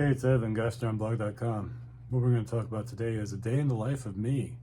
Hey, it's Evan, GoshDarnBlog.com. What we're going to talk about today is a day in the life of me.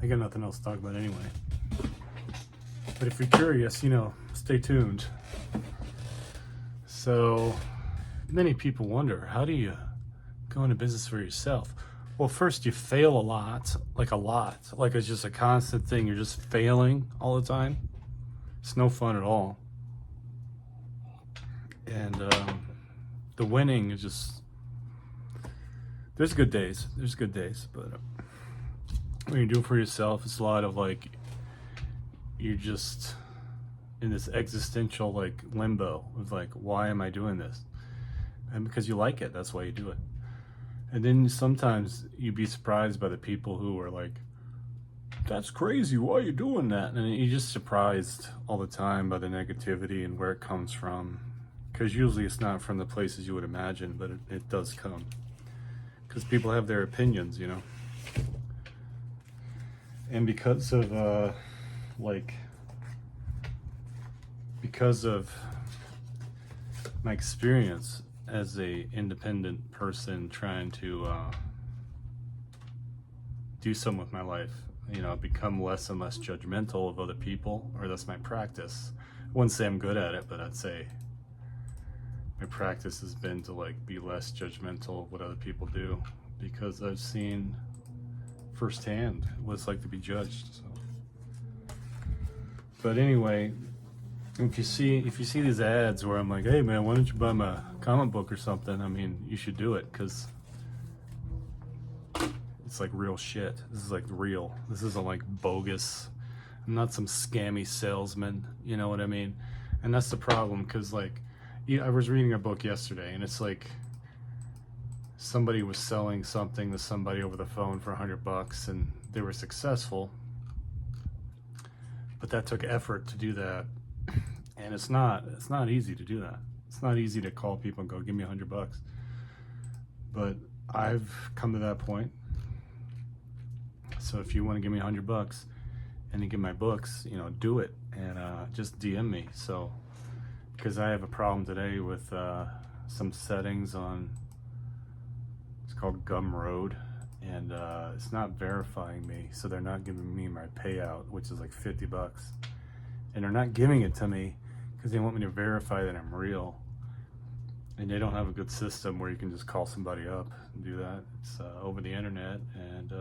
I got nothing else to talk about anyway. But if you're curious, stay tuned. So, many people wonder, how do you go into business for yourself? Well, first you fail a lot. Like it's just a constant thing. You're just failing all the time. It's no fun at all. And the winning is just... There's good days, but when you do it for yourself, it's a lot of you're just in this existential limbo of why am I doing this? And because you like it, that's why you do it. And then sometimes you'd be surprised by the people who are like, that's crazy, why are you doing that? And you're just surprised all the time by the negativity and where it comes from. Because usually it's not from the places you would imagine, but it does come. Because people have their opinions, and because of my experience as a independent person trying to do something with my life, I've become less and less judgmental of other people, or that's my practice. I wouldn't say I'm good at it, but I'd say my practice has been to be less judgmental of what other people do, because I've seen firsthand what it's like to be judged. So. But anyway, if you see these ads where I'm like, hey man, why don't you buy my comic book or something? I mean, you should do it, because it's real shit. This is real. This isn't bogus. I'm not some scammy salesman, you know what I mean? And that's the problem, because I was reading a book yesterday, and it's somebody was selling something to somebody over the phone for $100, and they were successful, but that took effort to do that, and it's not easy to do that. It's not easy to call people and go, give me $100. But I've come to that point. So if you want to give me $100 and you get my books, do it, and just DM me. So. Because I have a problem today with some settings on, it's called Gumroad, and it's not verifying me, so they're not giving me my payout, which is $50. And they're not giving it to me because they want me to verify that I'm real. And they don't have a good system where you can just call somebody up and do that. It's over the internet, and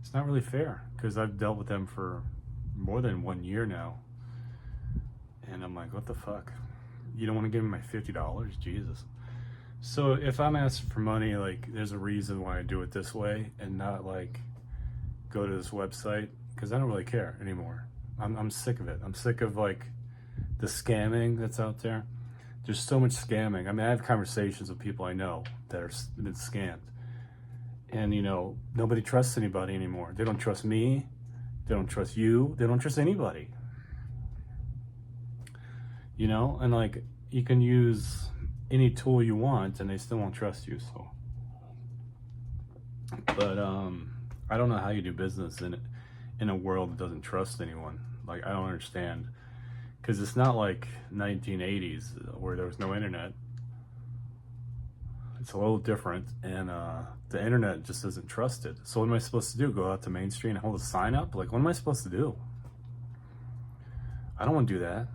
it's not really fair, because I've dealt with them for more than 1 year now. And I'm like, what the fuck? You don't want to give me my $50? Jesus. So if I'm asking for money, there's a reason why I do it this way, and not go to this website, because I don't really care anymore. I'm sick of it. I'm sick of the scamming that's out there. There's so much scamming. I mean, I have conversations with people I know that have been scammed. And nobody trusts anybody anymore. They don't trust me. They don't trust you. They don't trust anybody. And you can use any tool you want and they still won't trust you. So, but I don't know how you do business in a world that doesn't trust anyone. I don't understand, because it's not like 1980s where there was no internet. It's a little different, and the internet just isn't trusted. So what am I supposed to do? Go out to Main Street and hold a sign up? What am I supposed to do? I don't want to do that.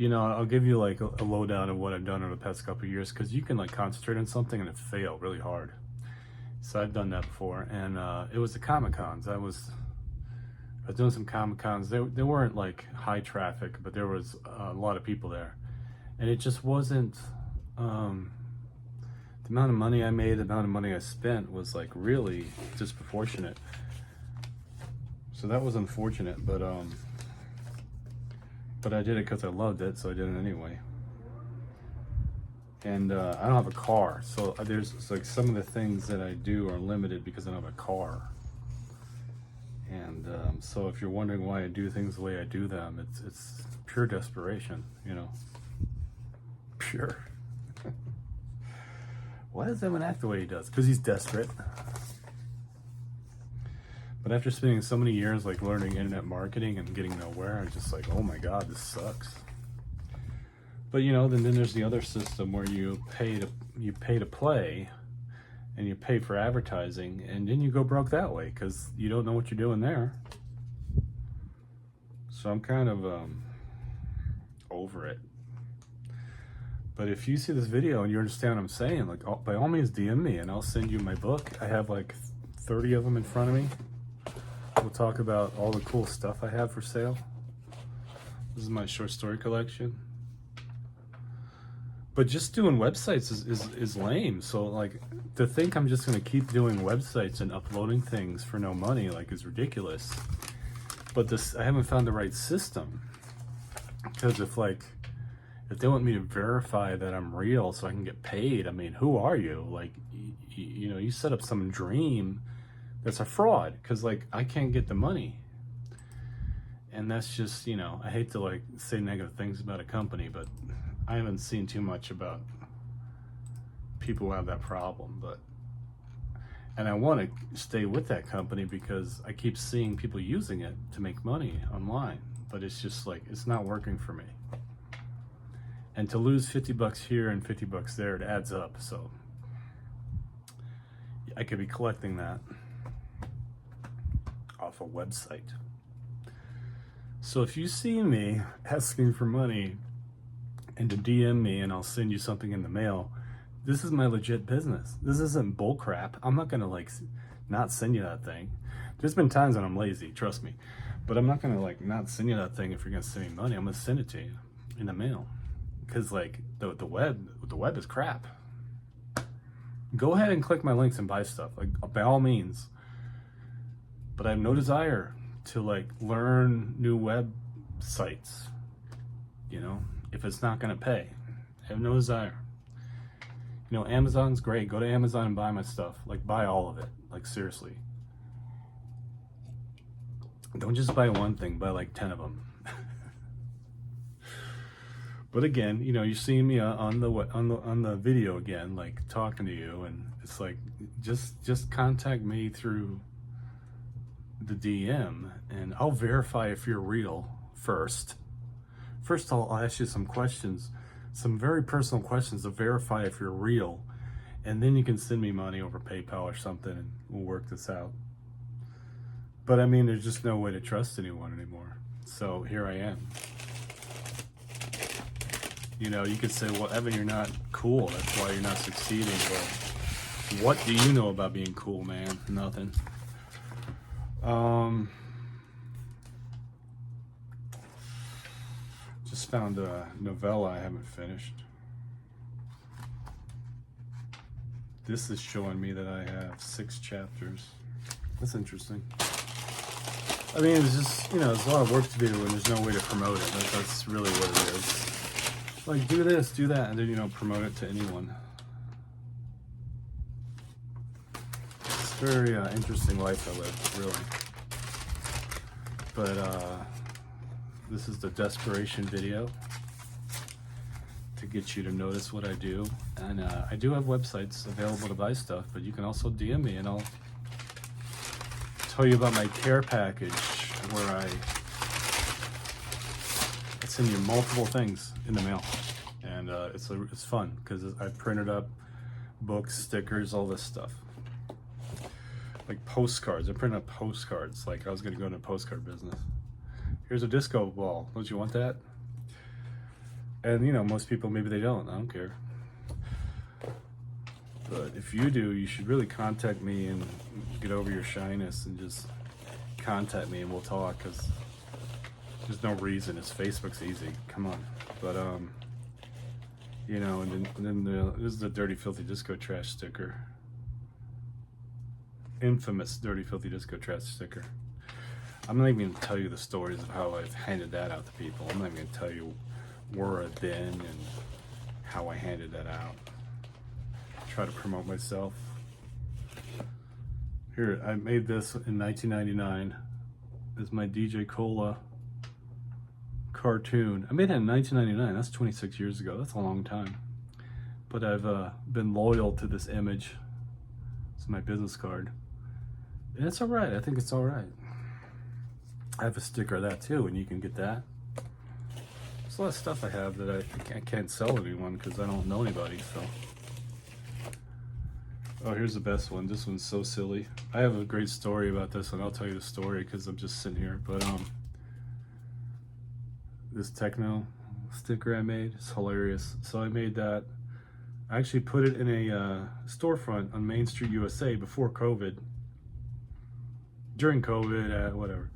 I'll give you a lowdown of what I've done over the past couple of years, because you can concentrate on something and it fail really hard. So I've done that before, and it was the Comic-Cons. I was doing some Comic-Cons. They weren't high traffic, but there was a lot of people there, and it just wasn't the amount of money I made, the amount of money I spent was really disproportionate. So that was unfortunate, but I did it because I loved it, so I did it anyway. And I don't have a car, so there's some of the things that I do are limited because I don't have a car. And so if you're wondering why I do things the way I do them, it's pure desperation, Pure. Why does Evan act the way he does? Because he's desperate. But after spending so many years learning internet marketing and getting nowhere, I'm just oh my god, this sucks. But you know, then there's the other system where you pay to play, and you pay for advertising, and then you go broke that way because you don't know what you're doing there. So I'm kind of over it. But if you see this video and you understand what I'm saying, like, by all means DM me and I'll send you my book. I have like 30 of them in front of me. We'll talk about all the cool stuff I have for sale. This is my short story collection. But just doing websites is lame. So like, to think I'm just gonna keep doing websites and uploading things for no money, like, is ridiculous. But I haven't found the right system. Because if they want me to verify that I'm real so I can get paid, I mean, who are you? Like, you know, you set up some dream that's a fraud, because like, I can't get the money. And that's just, you know, I hate to like say negative things about a company, but I haven't seen too much about people who have that problem. And I want to stay with that company because I keep seeing people using it to make money online, but it's just like, it's not working for me. And to lose 50 bucks here and 50 bucks there, it adds up. So I could be collecting that off a website. So if you see me asking for money and to DM me and I'll send you something in the mail, this is my legit business. This isn't bull crap. I'm not gonna like not send you that thing. There's been times when I'm lazy, trust me. But I'm not gonna like not send you that thing if you're gonna send me money. I'm gonna send it to you in the mail. Because like the web is crap. Go ahead and click my links and buy stuff, like, by all means. But I have no desire to like learn new websites, you know, if it's not gonna pay. I have no desire. You know, Amazon's great. Go to Amazon and buy my stuff. Like, buy all of it. Like, seriously. Don't just buy one thing, buy like 10 of them. But again, you know, you're seeing me on the video again, like talking to you, and it's like, just contact me through the DM, and I'll verify if you're real first. First, I'll ask you some questions, some very personal questions to verify if you're real, and then you can send me money over PayPal or something, and we'll work this out. But I mean, there's just no way to trust anyone anymore. So here I am. You know, you could say, well, Evan, you're not cool. That's why you're not succeeding. Well, what do you know about being cool, man? Nothing. Just found a novella I haven't finished. This is showing me that I have 6 chapters. That's interesting. I mean, it's just, you know, there's a lot of work to do and there's no way to promote it. That's really what it is. Like, do this, do that, and then, you know, promote it to anyone. It's a very interesting life I live, really. But this is the desperation video to get you to notice what I do. And I do have websites available to buy stuff, but you can also DM me and I'll tell you about my care package, where I send you multiple things in the mail. And it's fun because I printed up books, stickers, all this stuff. Like postcards. I printed up postcards. Like, I was going to go into the postcard business. Here's a disco ball. Don't you want that? And, you know, most people, maybe they don't. I don't care. But if you do, you should really contact me and get over your shyness and just contact me and we'll talk, because there's no reason. It's Facebook's easy. Come on. But, you know, and then this is the Dirty Filthy Disco Trash sticker. Infamous Dirty Filthy Disco Trash sticker. I'm not even going to tell you the stories of how I've handed that out to people. I'm not even going to tell you where I've been and how I handed that out. Try to promote myself. Here, I made this in 1999. It's my DJ Cola cartoon. I made it in 1999. That's 26 years ago. That's a long time. But I've been loyal to this image. It's my business card. And it's all right. I think it's all right. I have a sticker of that too, and you can get that. There's a lot of stuff I have that I can't sell to anyone because I don't know anybody, so. Oh, here's the best one. This one's so silly. I have a great story about this one. I'll tell you the story because I'm just sitting here. But this techno sticker I made is hilarious. So I made that. I actually put it in a storefront on Main Street, USA before COVID. During COVID, whatever.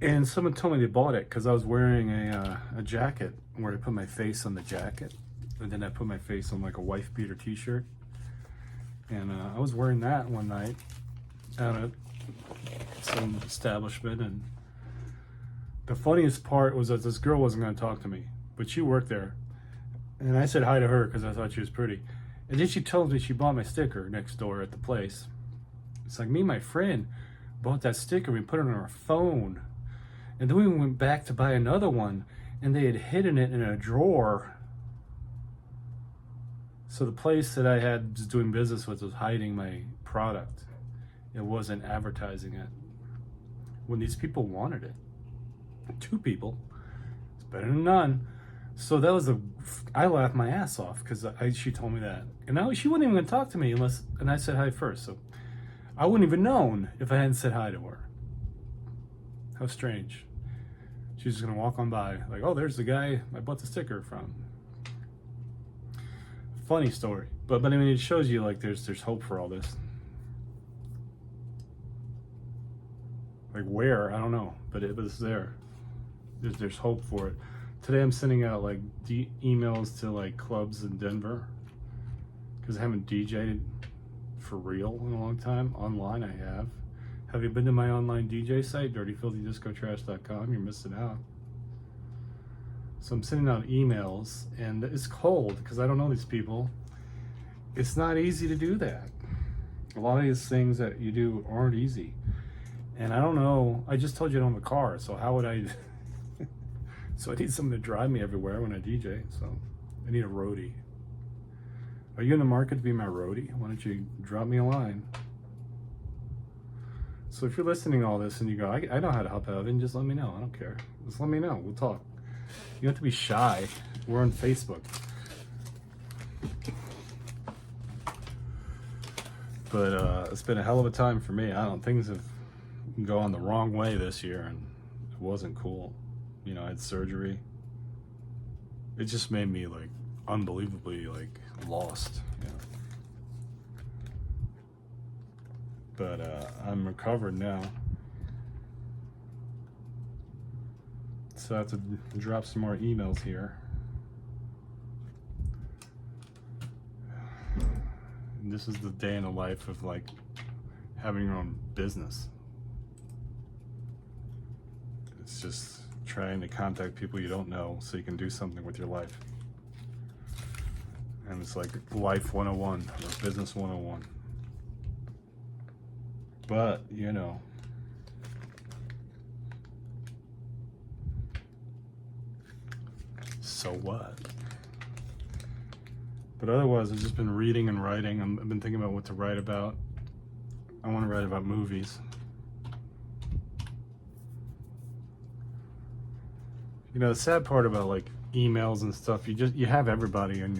And someone told me they bought it because I was wearing a jacket where I put my face on the jacket. And then I put my face on like a wife beater t-shirt. And I was wearing that one night at some establishment, and the funniest part was that this girl wasn't going to talk to me, but she worked there, and I said hi to her because I thought she was pretty, and then she told me she bought my sticker next door at the place. It's like, me and my friend bought that sticker, we put it on our phone, and then we went back to buy another one, and they had hidden it in a drawer. So the place that I had just doing business with was hiding my product. It wasn't advertising it. When these people wanted it. 2 people. It's better than none. So that was I laughed my ass off because she told me that. And now she wasn't even going to talk to me and I said hi first. So I wouldn't even known if I hadn't said hi to her. How strange. She's just going to walk on by like, oh, there's the guy I bought the sticker from. Funny story, but I mean, it shows you like there's hope for all this. Like where, I don't know, but it's there. There's hope for it. Today I'm sending out like emails to like clubs in Denver because I haven't DJed for real in a long time. Online I have. Have you been to my online DJ site, dirtyfilthydiscotrash.com? You're missing out. So I'm sending out emails, and it's cold because I don't know these people. It's not easy to do that. A lot of these things that you do aren't easy. And I don't know, I just told you I don't have a car, so how would I? So I need someone to drive me everywhere when I DJ, so I need a roadie. Are you in the market to be my roadie? Why don't you drop me a line? So if you're listening to all this and you go, I know how to help out, then just let me know. I don't care. Just let me know, we'll talk. You don't have to be shy. We're on Facebook. But it's been a hell of a time for me. Things have gone the wrong way this year, and it wasn't cool. You know, I had surgery. It just made me like unbelievably like lost. You know? But I'm recovered now. So I have to drop some more emails here. And this is the day in the life of like having your own business. It's just trying to contact people you don't know so you can do something with your life. And it's like life 101 or business 101. But, you know, so what? But otherwise, I've just been reading and writing. I've been thinking about what to write about. I want to write about movies. You know, the sad part about like emails and stuff, you have everybody in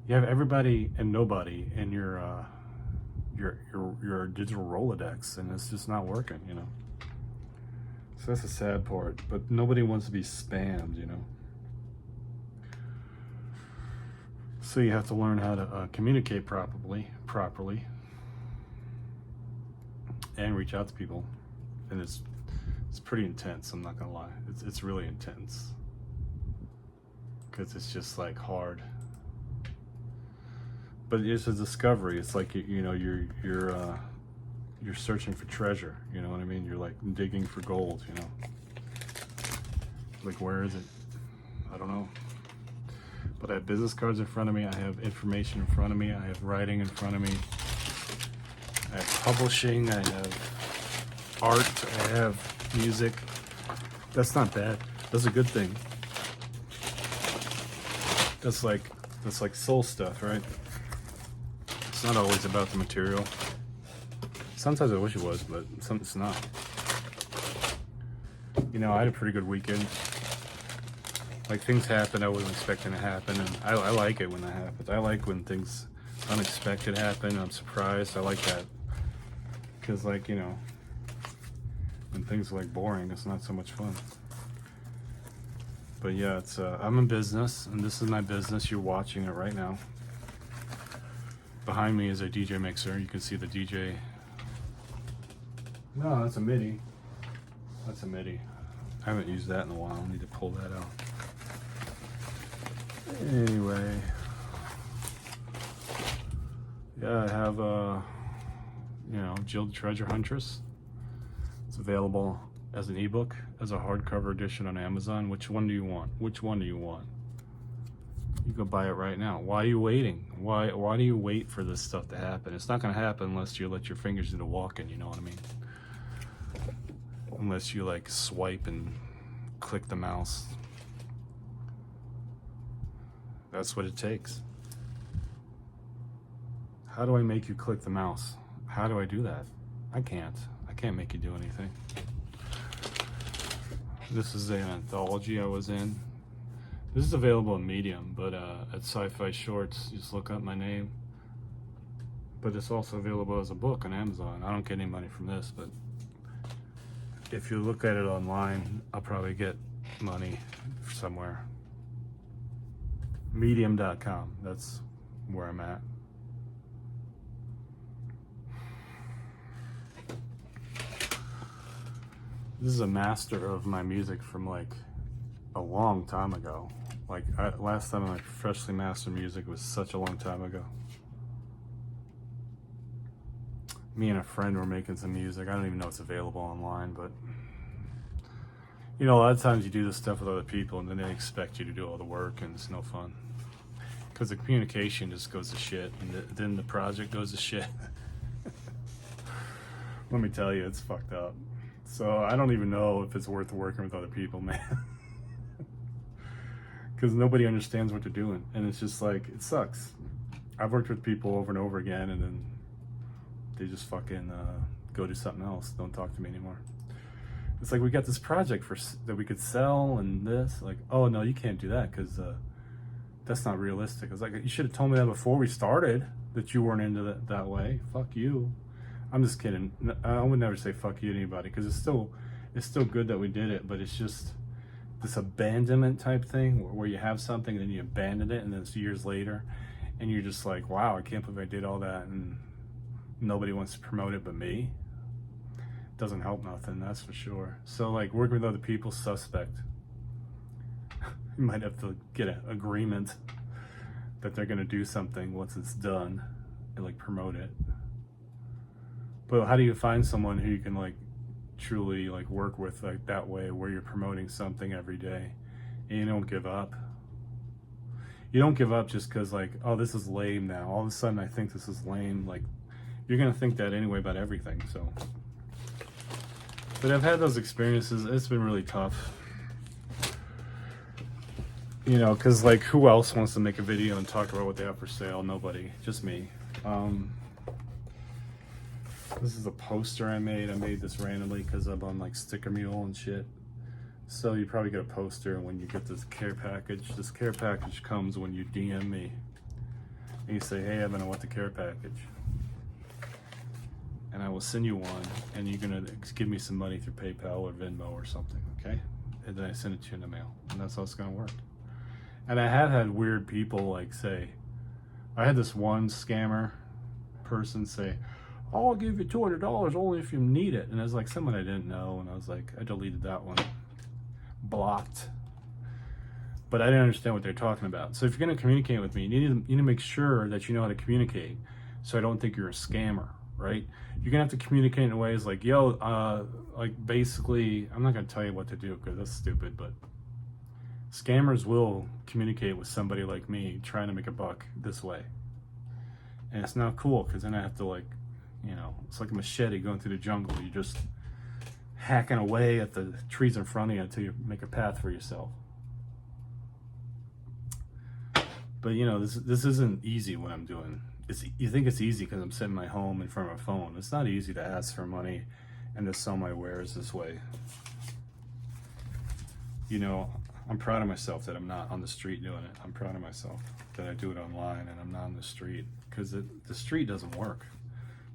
you have everybody and nobody in your digital Rolodex, and it's just not working, you know. So that's the sad part, but nobody wants to be spammed, you know. So you have to learn how to communicate properly, and reach out to people, and it's pretty intense. I'm not gonna lie, it's really intense because it's just like hard. But it's a discovery. It's like you know you're searching for treasure. You know what I mean? You're like digging for gold. You know, like where is it? I don't know. But I have business cards in front of me. I have information in front of me. I have writing in front of me. I have publishing. I have art. I have music. That's not bad. That's a good thing. That's like soul stuff, right? It's not always about the material. Sometimes I wish it was, but it's not. You know, I had a pretty good weekend. Like, things happen I wasn't expecting to happen, and I like it when that happens. I like when things unexpected happen. I'm surprised. I like that. Because, like, you know, when things are, like, boring, it's not so much fun. But yeah, it's I'm in business, and this is my business. You're watching it right now. Behind me is a DJ mixer. You can see the DJ. No, that's a MIDI. That's a MIDI. I haven't used that in a while. I need to pull that out. Anyway, yeah, I have you know, Jill the Treasure Huntress. It's available as an ebook, as a hardcover edition on Amazon. Which one do you want? Which one do you want? You go buy it right now. Why are you waiting? Why do you wait for this stuff to happen? It's not going to happen unless you let your fingers do the walking, you know what I mean? Unless you like swipe and click the mouse. That's what it takes. How do I make you click the mouse? How do I do that? I can't make you do anything. This is an anthology I was in. This is available in Medium, but at Sci-Fi Shorts, you just look up my name. But it's also available as a book on Amazon. I don't get any money from this, but if you look at it online, I'll probably get money somewhere. Medium.com, that's where I'm at. This is a master of my music from like a long time ago. Like last time I professionally mastered music was such a long time ago. Me and a friend were making some music. I don't even know it's available online, but you know, a lot of times you do this stuff with other people and then they expect you to do all the work, and it's no fun. Because the communication just goes to shit, and then the project goes to shit. Let me tell you, it's fucked up. So I don't even know if it's worth working with other people, man. Because nobody understands what they're doing, and it's just like, it sucks. I've worked with people over and over again, and then they just fucking go do something else. Don't talk to me anymore. It's like, we got this project that we could sell and this. Like, oh no, you can't do that because that's not realistic. I was like, you should have told me that before we started, that you weren't into that way. Fuck you. I'm just kidding. I would never say fuck you to anybody, because it's still good that we did it, but it's just this abandonment type thing where you have something and then you abandon it, and then it's years later and you're just like, wow, I can't believe I did all that and nobody wants to promote it but me. Doesn't help nothing, that's for sure. So like, working with other people, suspect. You might have to get an agreement that they're gonna do something once it's done and like promote it. But how do you find someone who you can like truly like work with like that way, where you're promoting something every day and you don't give up? You don't give up just because like, oh, this is lame now. All of a sudden I think this is lame. Like, you're gonna think that anyway about everything. So, but I've had those experiences. It's been really tough, you know, because like, who else wants to make a video and talk about what they have for sale? Nobody, just me. This is a poster I made. I made this randomly because I'm on like Sticker Mule and shit. So you probably get a poster when you get this care package. This care package comes when you DM me and you say, hey, Evan, I want the care package. And I will send you one, and you're gonna give me some money through PayPal or Venmo or something, okay? And then I send it to you in the mail, and that's how it's gonna work. And I have had weird people like say, I had this one scammer person say, I'll give you $200 only if you need it. And it was like someone I didn't know, and I was like, I deleted that one. Blocked. But I didn't understand what they're talking about. So if you're gonna communicate with me, you need to make sure that you know how to communicate, so I don't think you're a scammer, right? You're gonna have to communicate in ways like, yo, like basically, I'm not gonna tell you what to do because that's stupid, but scammers will communicate with somebody like me trying to make a buck this way. And it's not cool, because then I have to like, you know, it's like a machete going through the jungle. You're just hacking away at the trees in front of you until you make a path for yourself. But you know, this isn't easy what I'm doing. You think it's easy because I'm sitting in my home in front of a phone. It's not easy to ask for money and to sell my wares this way. you know, I'm proud of myself that I'm not on the street doing it. I'm proud of myself that I do it online and I'm not on the street, because the street doesn't work.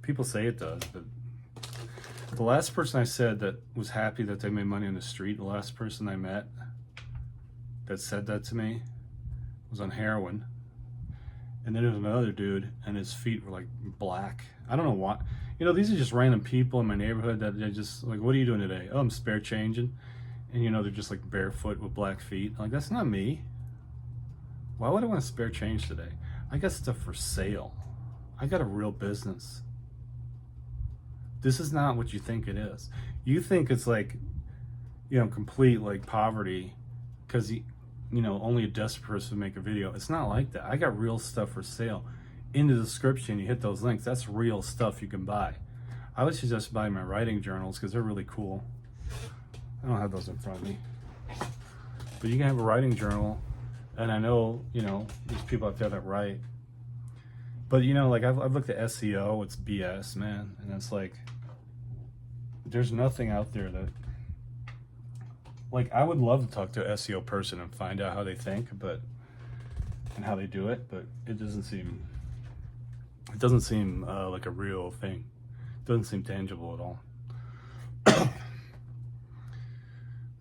People say it does, but the last person I said that was happy that they made money on the street, the last person I met that said that to me was on heroin. And then there was another dude and his feet were like black. I don't know why. You know, these are just random people in my neighborhood that they're just like, what are you doing today? Oh, I'm spare changing. And you know, they're just like barefoot with black feet. Like, that's not me. Why would I want to spare change today? I got stuff for sale. I got a real business. This is not what you think it is. You think it's like, you know, complete like poverty because you know, only a desperate person would make a video. It's not like that. I got real stuff for sale. In the description, you hit those links. That's real stuff you can buy. I would suggest buying my writing journals because they're really cool. I don't have those in front of me. But you can have a writing journal. And I know, you know, there's people out there that write. But, you know, like I've looked at SEO. It's BS, man. And it's like, there's nothing out there that, like, I would love to talk to an SEO person and find out how they think, but, and how they do it, but it doesn't seem like a real thing. It doesn't seem tangible at all.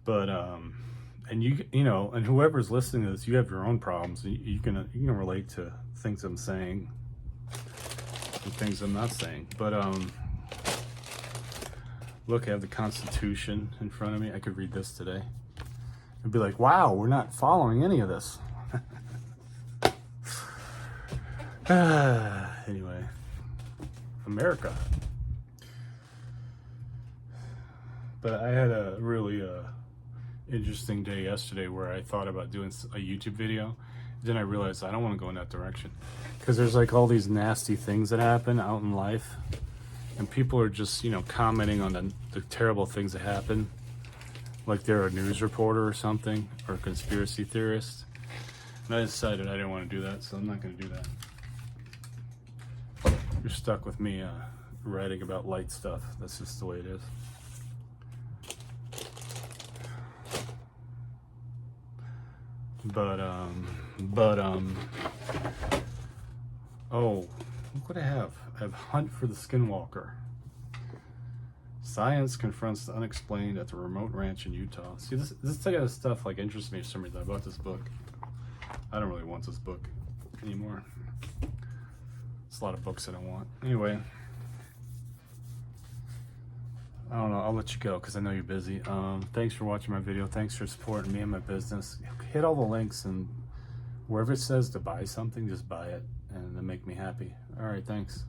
But, and you know, and whoever's listening to this, you have your own problems. You can relate to things I'm saying and things I'm not saying. But, look, I have the Constitution in front of me. I could read this today. I'd be like, wow, we're not following any of this. Anyway, America. But I had a really interesting day yesterday where I thought about doing a YouTube video. Then I realized I don't want to go in that direction, because there's like all these nasty things that happen out in life. And people are just, you know, commenting on the terrible things that happen, like they're a news reporter or something, or a conspiracy theorist. And I decided I didn't want to do that, so I'm not going to do that. You're stuck with me writing about light stuff. That's just the way it is. But oh, look what I have. I have Hunt for the Skinwalker. Science confronts the unexplained at the remote ranch in Utah. See, this type of stuff like interests me for some reason. I bought this book. I don't really want this book anymore. It's a lot of books I don't want. Anyway, I don't know. I'll let you go because I know you're busy. Thanks for watching my video. Thanks for supporting me and my business. Hit all the links, and wherever it says to buy something, just buy it, and it'll make me happy. All right, thanks.